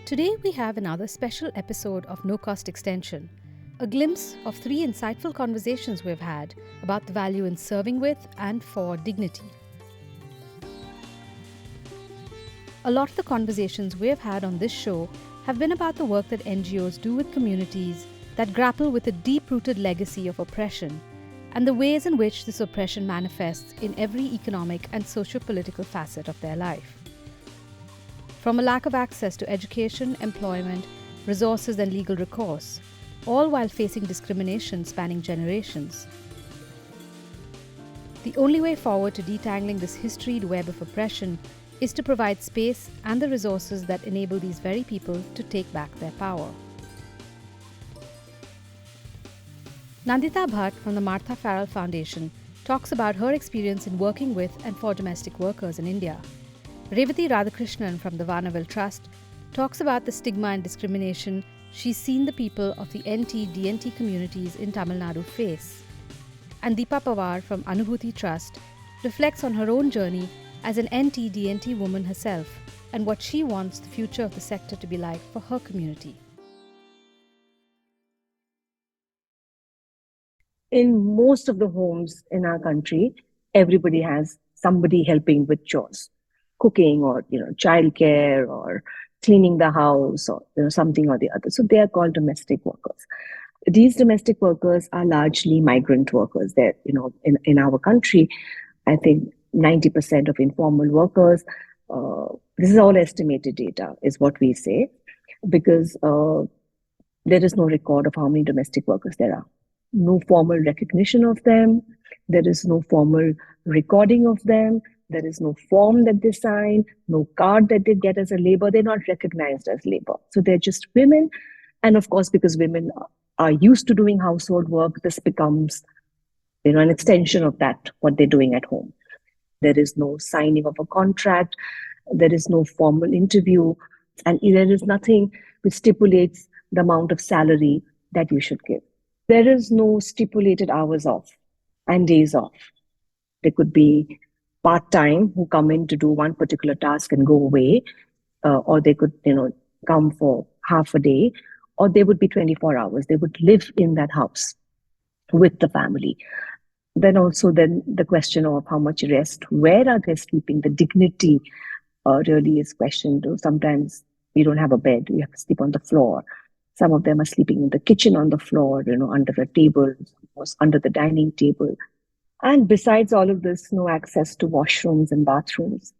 Today we have another special episode of No Cost Extension, a glimpse of 3 insightful conversations we've had about the value in serving with and for dignity. A lot of the conversations we have had on this show have been about the work that NGOs do with communities that grapple with a deep-rooted legacy of oppression and the ways in which this oppression manifests in every economic and socio-political facet of their life. From a lack of access to education, employment, resources and legal recourse, all while facing discrimination spanning generations. The only way forward to detangling this historied web of oppression is to provide space and the resources that enable these very people to take back their power. Nandita Bhatt from the Martha Farrell Foundation talks about her experience in working with and for domestic workers in India. Revati Radhakrishnan from the Varnaville Trust talks about the stigma and discrimination she's seen the people of the NT-DNT communities in Tamil Nadu face. And Deepa Pawar from Anubhuti Trust reflects on her own journey as an NT-DNT woman herself and what she wants the future of the sector to be like for her community. In most of the homes in our country, everybody has somebody helping with chores, cooking or childcare or cleaning the house or something or the other. So they are called domestic workers. These domestic workers are largely migrant workers. They're in our country, I think 90% of informal workers. This is all estimated data, is what we say, because there is no record of how many domestic workers there are. No formal recognition of them. There is no formal recording of them. There is no form that they sign, no card that they get as a labor. They're not recognized as labor. So they're just women. And of course, because women are used to doing household work, this becomes an extension of that, what they're doing at home. There is no signing of a contract. There is no formal interview. And there is nothing which stipulates the amount of salary that you should give. There is no stipulated hours off and days off. There could be part-time who come in to do one particular task and go away, or they could, come for half a day, or they would be 24 hours. They would live in that house with the family. Then the question of how much rest, where are they sleeping? The dignity really is questioned. Sometimes you don't have a bed, you have to sleep on the floor. Some of them are sleeping in the kitchen on the floor, under a table, under the dining table. And besides all of this, no access to washrooms and bathrooms,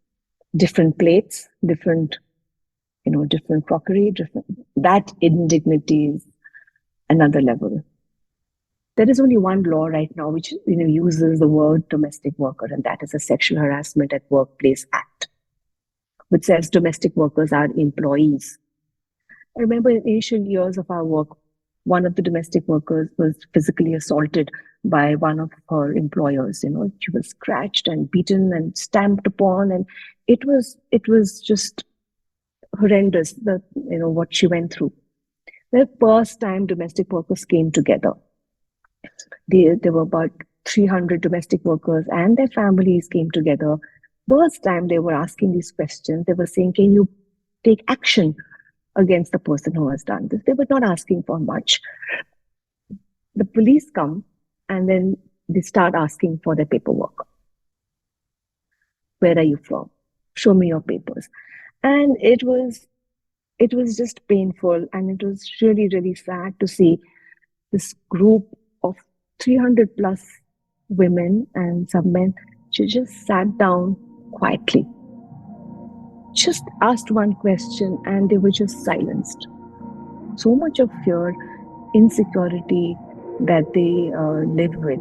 different plates, different crockery, that indignity is another level. There is only one law right now which uses the word domestic worker, and that is the Sexual Harassment at Workplace Act, which says domestic workers are employees. I remember in initial years of our work, one of the domestic workers was physically assaulted by one of her employers. She was scratched and beaten and stamped upon, and it was just horrendous. What she went through. The first time domestic workers came together, there were about 300 domestic workers and their families came together. First time they were asking these questions. They were saying, "Can you take action against the person who has done this?" They were not asking for much. The police come and then they start asking for their paperwork. Where are you from? Show me your papers. And it was just painful, and it was really, really sad to see this group of 300 plus women and some men. She just sat down quietly, just asked one question, and they were just silenced. So much of fear, insecurity that they live with,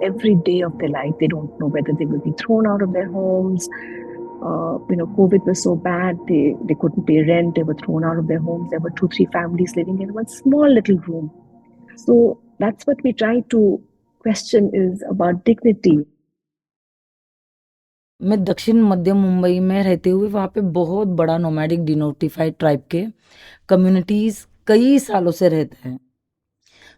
every day of their life. They don't know whether they will be thrown out of their homes. COVID was so bad, they couldn't pay rent. They were thrown out of their homes. There were 2-3 families living in one small little room. So that's what we try to question, is about dignity. मैं दक्षिण मध्य मुंबई में रहते हुए वहाँ पे बहुत बड़ा nomadic denotified tribe के कम्युनिटीज़ कई सालों से रहते हैं.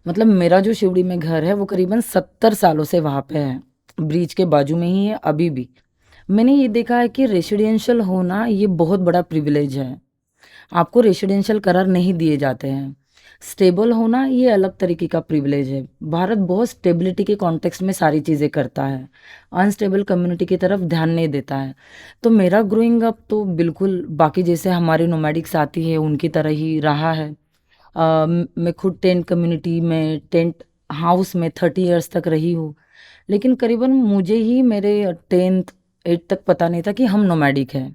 मतलब मेरा जो शिवड़ी में घर है वो करीबन 70 सालों से वहाँ पे है, ब्रिज के बाजू में ही है अभी भी. मैंने ये देखा है कि रेसिडेंशियल होना ये बहुत बड़ा प्रिविलेज है. आपको रेसिडेंशियल करार नहीं दिए जाते हैं। स्टेबल होना ये अलग तरीके का प्रिविलेज है। भारत बहुत स्टेबिलिटी के कॉन्टेक्स्ट में सारी चीज़ें करता है, अनस्टेबल कम्युनिटी की तरफ ध्यान नहीं देता है। तो मेरा ग्रोइंग अप तो बिल्कुल बाकी जैसे हमारे नोमैडिक साथी है उनकी तरह ही रहा है। मैं खुद टेंट कम्युनिटी में टेंट हाउस में 30 इयर्स तक रही हूँ, लेकिन करीबन मुझे ही मेरे 10th 8th तक पता नहीं था कि हम नोमैडिक हैं,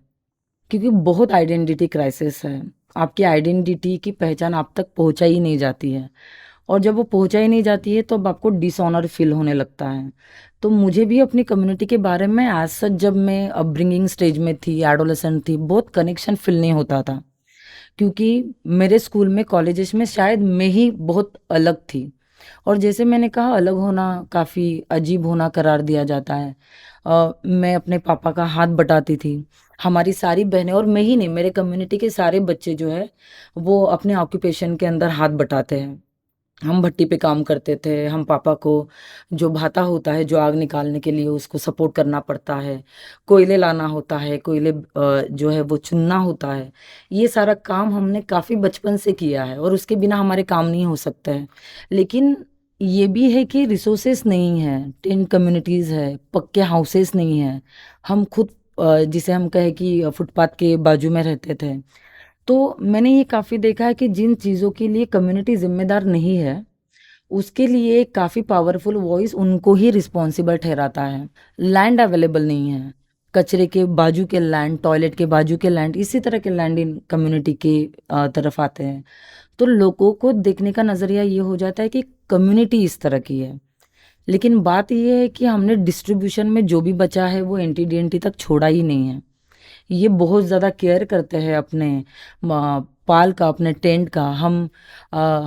क्योंकि बहुत आइडेंटिटी क्राइसिस है। आपकी आइडेंटिटी की पहचान आप तक पहुंचा ही नहीं जाती है, और जब वो पहुंचा ही नहीं जाती है तो अब आपको डिसऑनर फील होने लगता है। तो मुझे भी अपनी कम्युनिटी के बारे में एज सच जब मैं अपब्रिंगिंग स्टेज में थी, एडोलेसेंट थी, बहुत कनेक्शन फील नहीं होता था, क्योंकि मेरे स्कूल में कॉलेजेस में शायद मैं ही बहुत अलग थी। और जैसे मैंने कहा, अलग होना काफ़ी अजीब होना करार दिया जाता है। मैं अपने पापा का हाथ बटाती थी। हमारी सारी बहनें, और मैं ही नहीं, मेरे कम्युनिटी के सारे बच्चे जो है वो अपने ऑक्यूपेशन के अंदर हाथ बटाते हैं। हम भट्टी पे काम करते थे, हम पापा को जो भाता होता है, जो आग निकालने के लिए उसको सपोर्ट करना पड़ता है, कोयले लाना होता है, कोयले जो है वो चुनना होता है। ये सारा काम हमने काफ़ी बचपन से किया है, और उसके बिना हमारे काम नहीं हो सकता है। लेकिन ये भी है कि रिसोर्सेस नहीं है, टेंट कम्युनिटीज़ है, पक्के हाउसेस नहीं है। हम खुद जिसे हम कहें कि फुटपाथ के बाजू में रहते थे। तो मैंने ये काफ़ी देखा है कि जिन चीज़ों के लिए कम्युनिटी जिम्मेदार नहीं है, उसके लिए काफ़ी पावरफुल वॉइस उनको ही रिस्पॉन्सिबल ठहराता है। लैंड अवेलेबल नहीं है, कचरे के बाजू के लैंड, टॉयलेट के बाजू के लैंड, इसी तरह के लैंड इन कम्युनिटी के तरफ आते हैं। तो लोगों को देखने का नज़रिया ये हो जाता है कि कम्युनिटी इस तरह की है। लेकिन बात ये है कि हमने डिस्ट्रीब्यूशन में जो भी बचा है वो एंटी डीएनटी तक छोड़ा ही नहीं है। ये बहुत ज़्यादा केयर करते हैं अपने पाल का, अपने टेंट का।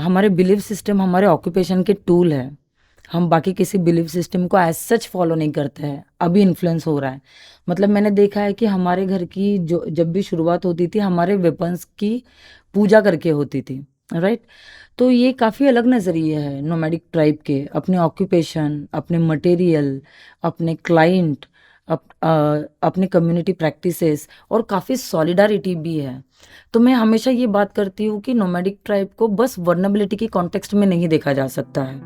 हमारे बिलीफ सिस्टम हमारे ऑक्यूपेशन के टूल है। हम बाकी किसी बिलीफ सिस्टम को एज सच फॉलो नहीं करते हैं, अभी इन्फ्लुएंस हो रहा है। मतलब मैंने देखा है कि हमारे घर की जो जब भी शुरुआत होती थी, हमारे वेपन्स की पूजा करके होती थी, राइट। तो ये काफ़ी अलग नज़रिए है नोमैडिक ट्राइब के, अपने ऑक्यूपेशन, अपने मटेरियल, अपने क्लाइंट, अपने कम्युनिटी प्रैक्टिसेस, और काफ़ी सॉलिडारिटी भी है। तो मैं हमेशा ये बात करती हूँ कि नोमैडिक ट्राइब को बस वर्नेबिलिटी के कॉन्टेक्स्ट में नहीं देखा जा सकता है,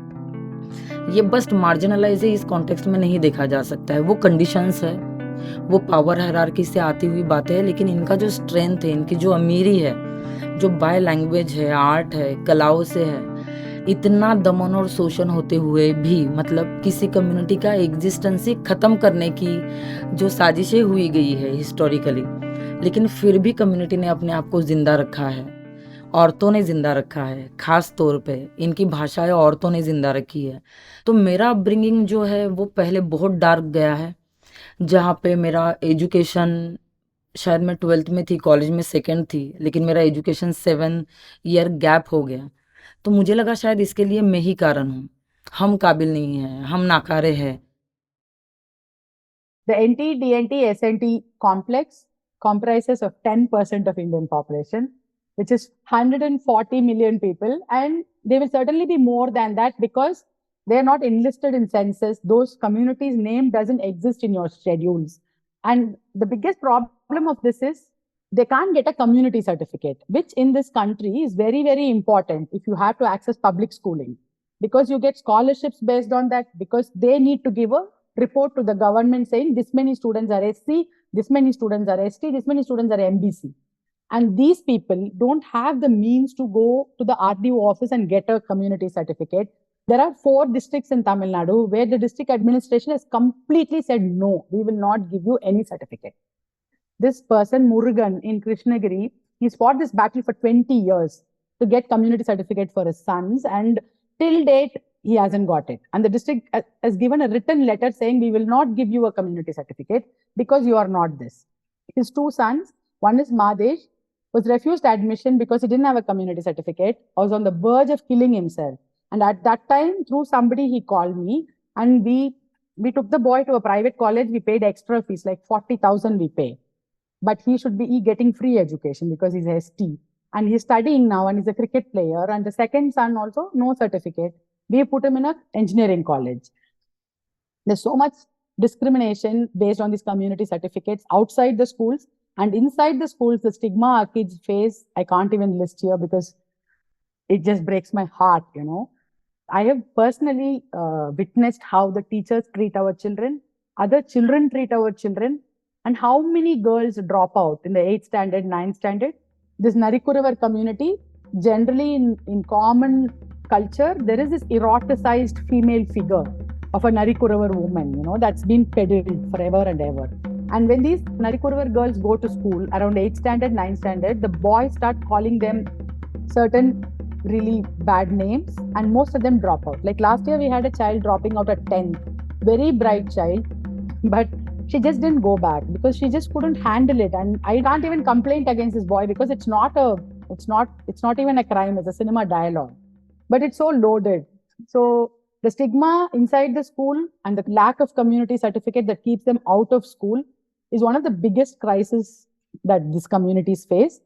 ये बस मार्जिनलाइज है इस कॉन्टेक्स्ट में नहीं देखा जा सकता है। वो कंडीशंस है, वो पावर हायरार्की से आती हुई बातें हैं, लेकिन इनका जो स्ट्रेंथ है, इनकी जो अमीरी है, जो बाय लैंग्वेज है, आर्ट है, कलाओं से है, इतना दमन और शोषण होते हुए भी, मतलब किसी कम्युनिटी का एग्जिस्टेंस ही खत्म करने की जो साजिशें हुई गई है हिस्टोरिकली, लेकिन फिर भी कम्युनिटी ने अपने आप को जिंदा रखा है। औरतों ने जिंदा रखा है, खास तौर पे इनकी भाषाएं औरतों ने जिंदा रखी है। तो मेरा अपब्रिंगिंग जो है वो पहले बहुत डार्क गया है, जहाँ पे मेरा एजुकेशन, शायद मैं 12th में थी, कॉलेज में सेकंड थी, लेकिन मेरा एजुकेशन 7 ईयर गैप हो गया। तो मुझे लगा शायद इसके लिए मैं ही कारण हूँ, हम काबिल नहीं हैं, हम नाकारे हैं। The NT-DNT-SNT complex comprises of 10% of Indian population, which is 140 million people, and they will certainly be more than that because they are not enlisted in census. Those communities' name doesn't exist in your schedules. And the biggest problem of this is they can't get a community certificate, which in this country is very, very important if you have to access public schooling, because you get scholarships based on that, because they need to give a report to the government saying this many students are SC, this many students are ST, this many students are MBC. And these people don't have the means to go to the RDO office and get a community certificate. There are 4 districts in Tamil Nadu where the district administration has completely said, no, we will not give you any certificate. This person, Murugan in Krishnagiri, he's fought this battle for 20 years to get community certificate for his sons, and till date, he hasn't got it. And the district has given a written letter saying, we will not give you a community certificate because you are not this. His 2 sons, one is Madesh, was refused admission because he didn't have a community certificate, was on the verge of killing himself. And at that time, through somebody, he called me, and we took the boy to a private college. We paid extra fees, like 40,000 we pay. But he should be getting free education because he's ST. And he's studying now and he's a cricket player. And the second son also, no certificate. We put him in an engineering college. There's so much discrimination based on these community certificates outside the schools. And inside the schools, the stigma our kids face, I can't even list here because it just breaks my heart, you know. I have personally witnessed how the teachers treat our children, other children treat our children, and how many girls drop out in the 8th standard, 9th standard. This Narikuravar community, generally in common culture, there is this eroticized female figure of a Narikuravar woman, you know, that's been peddled forever and ever. And when these Narikuravar girls go to school around 8th standard, 9th standard, the boys start calling them certain really bad names, and most of them drop out. Like last year, we had a child dropping out at 10th, very bright child, but she just didn't go back because she just couldn't handle it. And I can't even complain against this boy because it's not even a crime, it's a cinema dialogue, but it's so loaded. So the stigma inside the school and the lack of community certificate that keeps them out of school is one of the biggest crises that these communities face.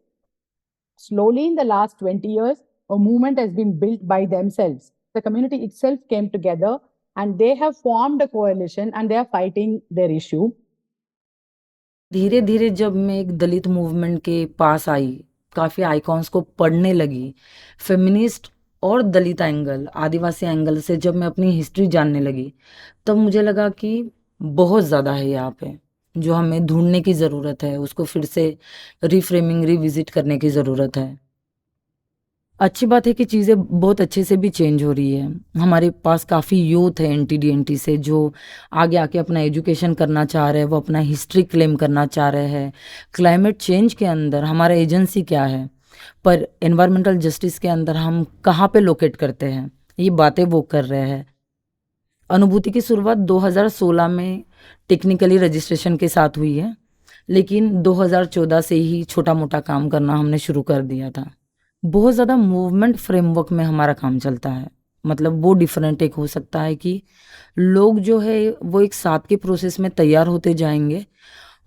Slowly in the last 20 years, a movement has been built by themselves. The community itself came together and they have formed a coalition and they are fighting their issue. धीरे धीरे जब मैं एक दलित movement के पास आई, काफ़ी icons को पढ़ने लगी, फेमिनिस्ट और दलित एंगल, आदिवासी एंगल से जब मैं अपनी हिस्ट्री जानने लगी, तब मुझे लगा कि बहुत ज़्यादा है यहाँ पे, जो हमें ढूंढने की ज़रूरत है, उसको फिर से रिफ्रेमिंग, रिविजिट करने की ज़रूरत है। अच्छी बात है कि चीज़ें बहुत अच्छे से भी चेंज हो रही है। हमारे पास काफ़ी यूथ है NTDNT से जो आगे आके अपना एजुकेशन करना चाह रहे हैं, वो अपना हिस्ट्री क्लेम करना चाह रहे हैं। क्लाइमेट चेंज के अंदर हमारा एजेंसी क्या है, पर एनवायरमेंटल जस्टिस के अंदर हम कहाँ पे लोकेट करते हैं, ये बातें वो कर रहे हैं। अनुभूति की शुरुआत 2016 में टेक्निकली रजिस्ट्रेशन के साथ हुई है, लेकिन 2014 से ही छोटा मोटा काम करना हमने शुरू कर दिया था। बहुत ज़्यादा मूवमेंट फ्रेमवर्क में हमारा काम चलता है। मतलब वो डिफरेंट एक हो सकता है कि लोग जो है वो एक साथ के प्रोसेस में तैयार होते जाएंगे,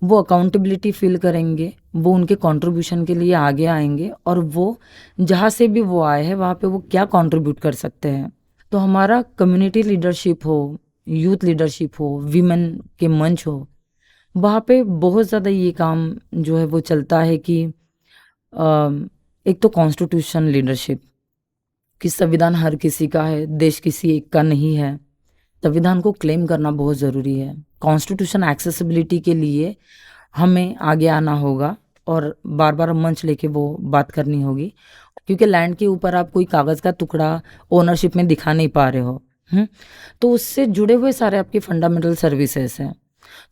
वो अकाउंटेबिलिटी फील करेंगे, वो उनके कंट्रीब्यूशन के लिए आगे आएंगे और वो जहाँ से भी वो आए हैं वहाँ पे वो क्या कंट्रीब्यूट कर सकते हैं। तो हमारा कम्युनिटी लीडरशिप हो, यूथ लीडरशिप हो, वीमेन के मंच हो, वहाँ पे बहुत ज़्यादा ये काम जो है वो चलता है कि एक तो कॉन्स्टिट्यूशन लीडरशिप कि संविधान हर किसी का है, देश किसी एक का नहीं है। संविधान को क्लेम करना बहुत ज़रूरी है। कॉन्स्टिट्यूशन एक्सेसिबिलिटी के लिए हमें आगे आना होगा और बार बार मंच लेके वो बात करनी होगी, क्योंकि लैंड के ऊपर आप कोई कागज़ का टुकड़ा ओनरशिप में दिखा नहीं पा रहे हो, तो उससे जुड़े हुए सारे आपके फंडामेंटल सर्विसेज हैं।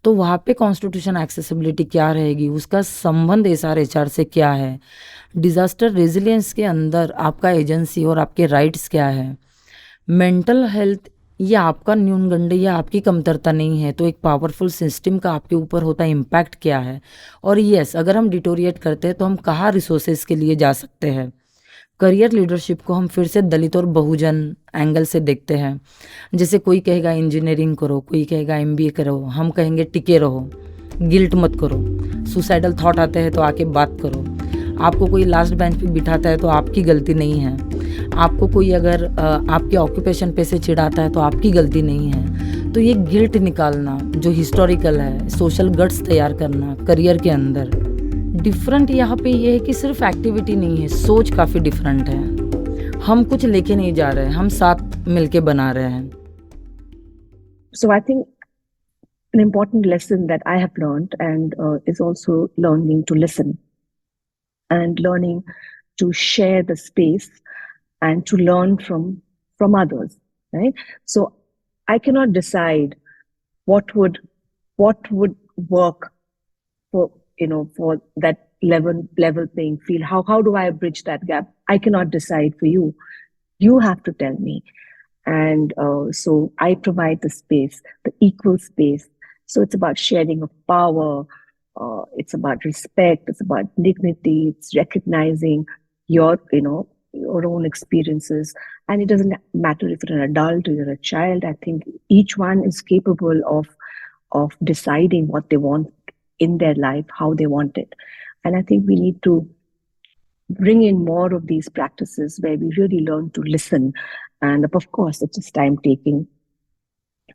तो वहाँ पे कॉन्स्टिट्यूशन एक्सेसिबिलिटी क्या रहेगी, उसका संबंध SRHR से क्या है, डिज़ास्टर रेजिलियंस के अंदर आपका एजेंसी और आपके राइट्स क्या है, मेंटल हेल्थ ये आपका न्यूनगंड या आपकी कमतरता नहीं है, तो एक पावरफुल सिस्टम का आपके ऊपर होता इम्पैक्ट क्या है। और यस, अगर हम डिटोरिएट करते हैं तो हम कहाँ रिसोर्सेज के लिए जा सकते हैं। करियर लीडरशिप को हम फिर से दलित और बहुजन एंगल से देखते हैं। जैसे कोई कहेगा इंजीनियरिंग करो, कोई कहेगा MBA करो, हम कहेंगे टिके रहो, गिल्ट मत करो, सुसाइडल थॉट आते हैं तो आके बात करो, आपको कोई लास्ट बेंच पे बिठाता है तो आपकी गलती नहीं है, आपको कोई अगर आपके ऑक्यूपेशन पे से चिढ़ाता है तो आपकी गलती नहीं है। तो ये गिल्ट निकालना जो हिस्टोरिकल है, सोशल गट्स तैयार करना करियर के अंदर, डिफरेंट यहाँ पे ये है कि सिर्फ एक्टिविटी नहीं है, सोच काफ़ी डिफरेंट है। हम कुछ लेके नहीं जा रहे हैं, हम साथ मिलके बना रहे हैं। So I think an important lesson that I have learned and is also learning to listen and learning to share the space and to learn from others, right? So I cannot decide what would work for for that level playing field. How do I bridge that gap? I cannot decide for you. You have to tell me. And so I provide the space, the equal space. So it's about sharing of power. It's about respect. It's about dignity. It's recognizing your own experiences. And it doesn't matter if you're an adult or you're a child. I think each one is capable of deciding what they want in their life, how they want it. And I think we need to bring in more of these practices where we really learn to listen. And of course, it's just time taking.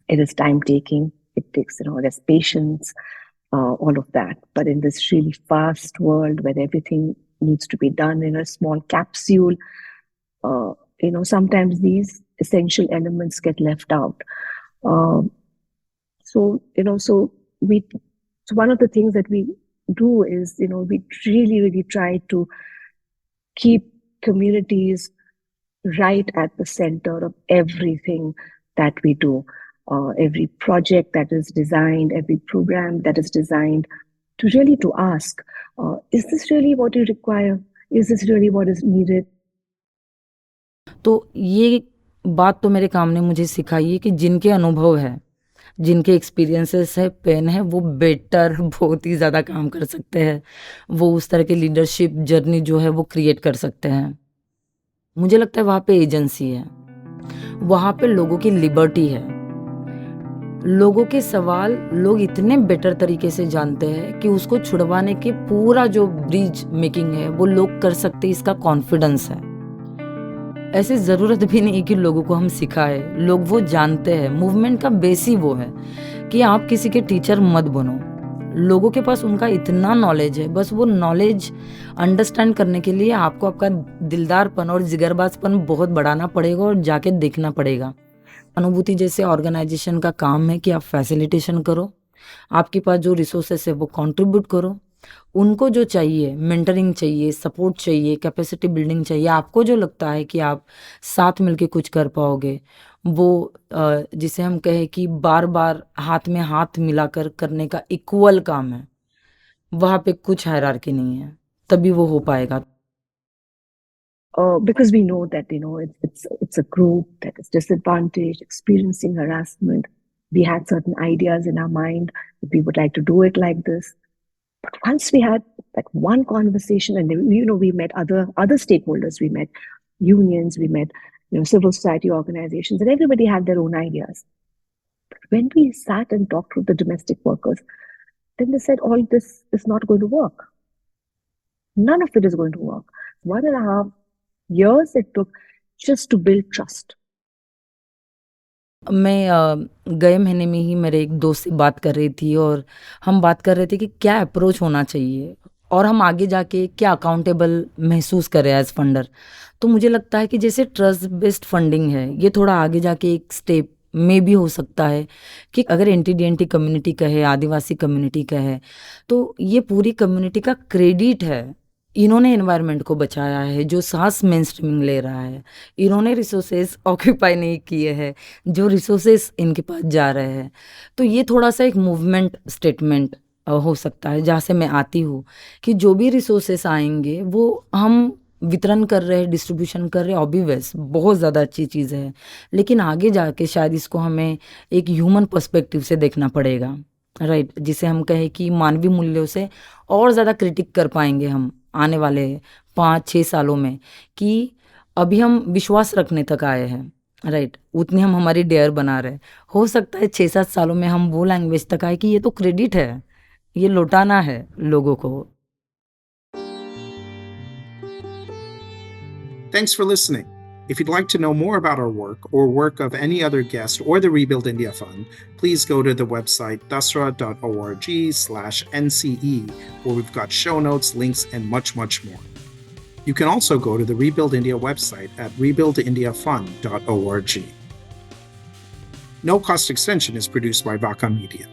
It is time taking. It takes, there's patience. all of that. But in this really fast world where everything needs to be done in a small capsule, sometimes these essential elements get left out. So one of the things that we do is, we really, really try to keep communities right at the center of everything that we do. Every project that is designed, every program that is designed, to ask, is this really what you require? Is this really what is needed? तो ये बात तो मेरे काम ने मुझे सिखाई है कि जिनके अनुभव है, जिनके एक्सपीरियंसेस है, पेन है, वो बेटर बहुत ही ज़्यादा काम कर सकते हैं। वो उस तरह की लीडरशिप जर्नी जो है वो क्रिएट कर सकते हैं। मुझे लगता है वहाँ पे एजेंसी है, वहाँ पे लोगों की लिबर्टी है। लोगों के सवाल लोग इतने बेटर तरीके से जानते हैं कि उसको छुड़वाने के पूरा जो ब्रिज मेकिंग है वो लोग कर सकते हैं, इसका कॉन्फिडेंस है। ऐसे ज़रूरत भी नहीं कि लोगों को हम सिखाएं, लोग वो जानते हैं। मूवमेंट का बेस ही वो है कि आप किसी के टीचर मत बनो। लोगों के पास उनका इतना नॉलेज है, बस वो नॉलेज अंडरस्टैंड करने के लिए आपको आपका दिलदारपन और जिगरबाजपन बहुत बढ़ाना पड़ेगा और जाके देखना पड़ेगा। अनुभूति जैसे ऑर्गेनाइजेशन का काम है कि आप फैसिलिटेशन करो, आपके पास जो रिसोर्सेस है वो कंट्रीब्यूट करो। उनको जो चाहिए, मेंटरिंग चाहिए, सपोर्ट चाहिए, कैपेसिटी बिल्डिंग चाहिए, आपको जो लगता है कि आप साथ मिलके कुछ कर पाओगे, वो जिसे हम कहें कि बार बार हाथ में हाथ मिलाकर करने का इक्वल काम है, वहाँ पे कुछ हायरार्की नहीं है, तभी वो हो पाएगा। Because we know that it's a group that is disadvantaged, experiencing harassment. We had certain ideas in our mind that we would like to do it like this. But once we had that one conversation, and we met other stakeholders, we met unions, we met civil society organizations, and everybody had their own ideas. But when we sat and talked with the domestic workers, then they said all this is not going to work. None of it is going to work. 1.5 years it took just to build trust. मैं गए महीने में ही मेरे एक दोस्त से बात कर रही थी और हम बात कर रहे थे कि क्या अप्रोच होना चाहिए और हम आगे जाके क्या अकाउंटेबल महसूस करें एज फंडर। तो मुझे लगता है कि जैसे ट्रस्ट बेस्ड फंडिंग है, ये थोड़ा आगे जाके एक स्टेप में भी हो सकता है कि अगर NTDNT कम्युनिटी का है, आदिवासी कम्युनिटी का है, तो ये पूरी कम्युनिटी का क्रेडिट है। इन्होंने एनवायरनमेंट को बचाया है, जो सांस मेन स्ट्रीमिंग ले रहा है, इन्होंने रिसोर्सेज ऑक्यूपाई नहीं किए हैं, जो रिसोर्सेज इनके पास जा रहे हैं। तो ये थोड़ा सा एक मूवमेंट स्टेटमेंट हो सकता है जहाँ से मैं आती हूँ कि जो भी रिसोर्सेज आएंगे वो हम वितरण कर रहे हैं, डिस्ट्रीब्यूशन कर रहे हैं, ऑब्वियस बहुत ज़्यादा अच्छी चीज़ है, लेकिन आगे जाके शायद इसको हमें एक ह्यूमन पर्सपेक्टिव से देखना पड़ेगा, राइट, जिसे हम कहें कि मानवीय मूल्यों से और ज़्यादा क्रिटिक कर पाएंगे हम आने वाले 5-6 सालों में कि अभी हम विश्वास रखने तक आए हैं, राइट, उतनी हम हमारी डेयर बना रहे। हो सकता है 6-7 सालों में हम वो लैंग्वेज तक आए कि ये तो क्रेडिट है, ये लौटाना है लोगों को। Thanks for listening. If you'd like to know more about our work or work of any other guest or the Rebuild India Fund, please go to the website dasra.org/NCE, where we've got show notes, links, and much, much more. You can also go to the Rebuild India website at rebuildindiafund.org. No Cost Extension is produced by Vaka Media.